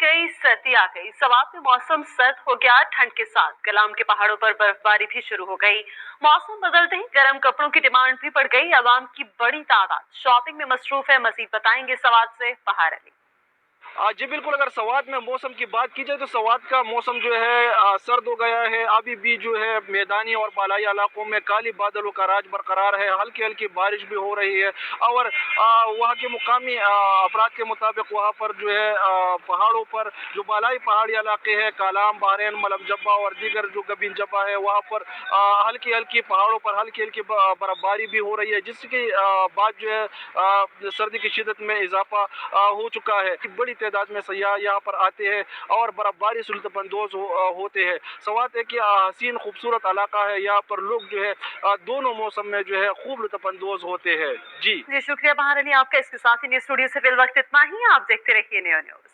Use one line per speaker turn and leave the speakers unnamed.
गई, सर्दी आ गई। सवात में मौसम सर्द हो गया। ठंड के साथ कलाम के पहाड़ों पर बर्फबारी भी शुरू हो गई। मौसम बदलते ही गर्म कपड़ों की डिमांड भी बढ़ गई। आवाम की बड़ी तादाद शॉपिंग में मसरूफ है। मजीद बताएंगे सवात से बहार अली।
जी बिल्कुल, अगर सवात में मौसम की बात की जाए तो सवात का मौसम जो है सर्द हो गया है। अभी भी जो है मैदानी और बालाई इलाकों में काली बादलों का राज बरकरार है। हल्की हल्की बारिश भी हो रही है और वहाँ के मुकामी अफराद के मुताबिक वहाँ पर जो है पहाड़ों पर जो बालाई पहाड़ी इलाके हैं, कालाम, बहरैन, मलम जब्बा और दीगर जो गबीन जब्बा है, वहाँ पर हल्की हल्की पहाड़ों पर हल्की हल्की बर्फबारी भी हो रही है, जिसके बाद जो है सर्दी की शिदत में इजाफा हो चुका है। बड़ी तादाद में सयाह यहाँ पर आते हैं और बर्फबारी से लुत्फानंदोज होते हैं। सवात है कि हसीन खूबसूरत इलाका है। यहाँ पर लोग जो है दोनों मौसम में जो है खूब लुत्फानंदोज होते हैं। जी
शुक्रिया बहार अली आपका। इसके साथ ही न्यूज़ स्टूडियो से फिल वक्त इतना ही। आप देखते रहिए नेओ न्यूज़।